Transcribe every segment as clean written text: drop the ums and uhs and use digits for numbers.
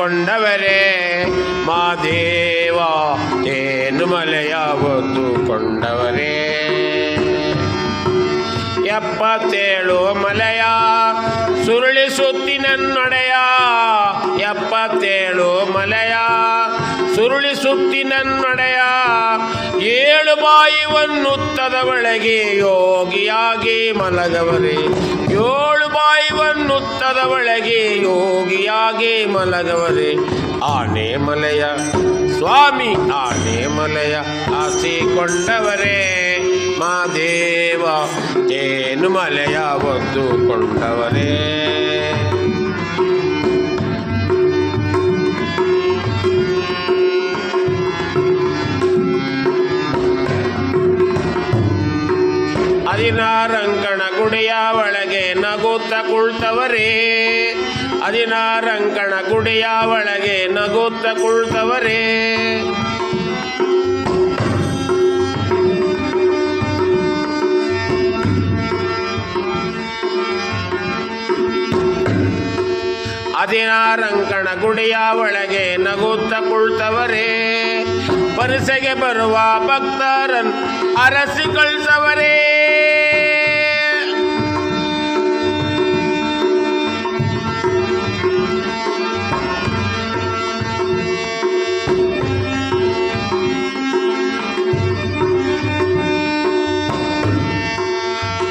ಆಸಿಕೊಂಡವರೇ ಮಾದೇವ ಏನು ಮಲೆಯ ಹೊತ್ತುಕೊಂಡವರೇ 77 ಮಲೆಯ ಸುರುಳಿಸುತ್ತಿ ನನ್ನೊಡೆಯ 77 ಮಲೆಯ ಸುರುಳಿಸುತ್ತಿ ನನ್ನೊಡೆಯ 7 ಬಾಯಿವನ್ನುತ್ತದ ಒಳಗೆ ಯೋಗಿಯಾಗಿ ಮಲಗವರೇ 7 ಬಾಯಿವನ್ನುತ್ತದ ಒಳಗೆ ಯೋಗಿಯಾಗಿ ಮಲಗವರೇ ಆನೆ ಮಲೆಯ ಸ್ವಾಮಿ ಆನೆ ಮಲೆಯ ಆಸಿಕೊಂಡವರೇ ಮಾದೇವ ಏನು ಮಲೆಯ ಹೊತ್ತುಕೊಂಡವರೇ ಹದಿನಾರಂಕಣ ಗುಡಿಯ ಒಳಗೆ ನಗುತ್ತ ಕುಳ್ತವರೇ 16 ಗುಡಿಯ ಒಳಗೆ ನಗುತ್ತ ಕುಳ್ತವರೇ ಹದಿನಾರಂಕಣ ಗುಡಿಯ ಒಳಗೆ ನಗುತ್ತ ಕುಳ್ತವರೇ ಪರಿಸೆಗೆ ಬರುವ ಭಕ್ತರನ್ ಅರಸಿ ಕಳಿಸವರೇ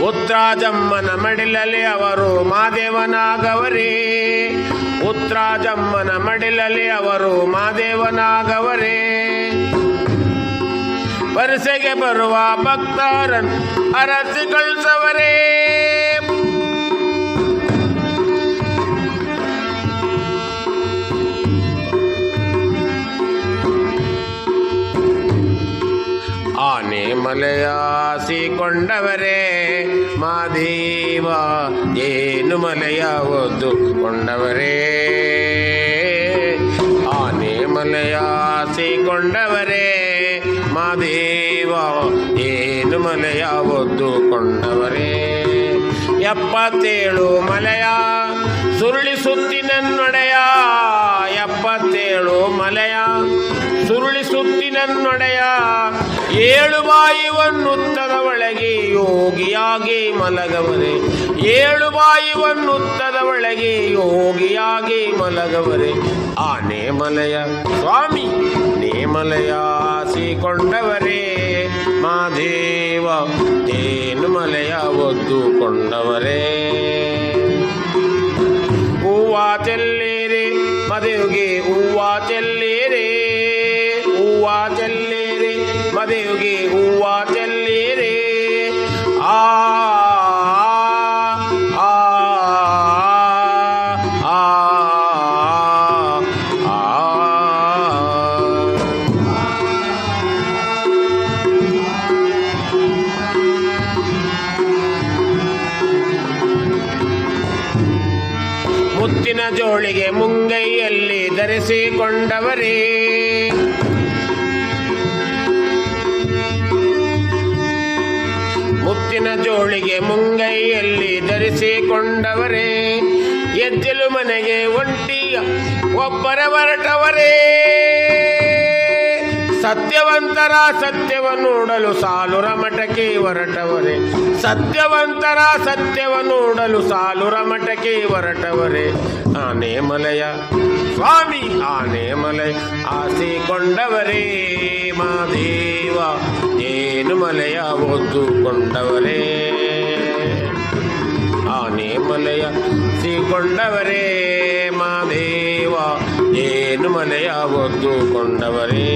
ಉತ್ರಾಜಮ್ಮನ ಮಡಿಲಲ್ಲಿ ಅವರು ಮಾದೇವನಾಗವರೇ ಉತ್ರಾಜಮ್ಮನ ಮಡಿಲಲ್ಲಿ ಅವರು ಮಾದೇವನಾಗವರೇ ವರಸೆಗೆ ಬರುವ ಭಕ್ತರನ್ ಅರಸಿ ಕಳಿಸವರೇ ಆನೆ ಮಲೆಯ ಆಸಿಕೊಂಡವರೇ ಮಾದೇವ ಏನು ಮಲೆಯ ಹೊತ್ತುಕೊಂಡವರೇ ಆನೆ ಮಲೆಯ ಆಸಿಕೊಂಡವರೇ ಮಾದೇವ ಏನು ಮಲೆಯ ಹೊತ್ತುಕೊಂಡವರೇ 77 ಮಲೆಯ ಸುರುಳಿಸುತ್ತಿ ನನ್ನೊಡೆಯ 77 ಮಲೆಯ ಸುರುಳಿಸುತ್ತಿ ನನ್ನೊಡೆಯ 7 ಬಾಯಿವನ್ನುತ್ತದ ಒಳಗೆ ಯೋಗಿಯಾಗಿ ಮಲಗವರೇ 7 ಬಾಯಿವನ್ನುತ್ತದ ಒಳಗೆ ಯೋಗಿಯಾಗಿ ಮಲಗವರೇ ಆನೆ ಮಲೆಯ ಸ್ವಾಮಿ ನೇಮಲೆಯ ಆಸಿಕೊಂಡವರೇ ಮಾದೇವ ಏನು ಮಲೆಯ ಹೊತ್ತುಕೊಂಡವರೇ ಹೂವ ಚೆಲ್ಲಿರಿ ಮದುವೆಗೆ ಹೂವ ಚೆಲ್ಲಿರಿ ಹೂವ ಚೆಲ್ಲಿರಿ ಮದುವೆಗೆ ಹೂವ ಚೆಲ್ಲಿರಿ ಆ ಮುತ್ತಿನ ಜೋಳಿಗೆ ಮುಂಗೈಯಲ್ಲಿ ಧರಿಸಿಕೊಂಡವರೇ ಮುತ್ತಿನ ಜೋಳಿಗೆ ಮುಂಗೈಯಲ್ಲಿ ಧರಿಸಿಕೊಂಡವರೇ ಎಜ್ಜಲು ಮನೆಗೆ ಒಂಟಿಯ ಒಬ್ಬರ ಹೊರಟವರೇ ಸತ್ಯವಂತರ ಸತ್ಯವ ನೋಡಲು ಸಾಲುರ ಮಠಕ್ಕೆ ಹೊರಟವರೇ ಸತ್ಯವಂತರ ಸತ್ಯವ ನೋಡಲು ಸಾಲುರ ಮಠಕ್ಕೆ ಹೊರಟವರೇ ಆನೆ ಮಲೆಯ ಸ್ವಾಮಿ ಆನೆ ಮಲೆ ಆಸಿಕೊಂಡವರೇ ಮಾದೇವ ಏನು ಮಲೆಯ ಹೊತ್ತುಕೊಂಡವರೇ ಆನೆ ಮಲೆಯ ಸಿಕೊಂಡವರೇ ಮಾದೇವ ಏನು ಮಲೆಯ ಹೊತ್ತುಕೊಂಡವರೇ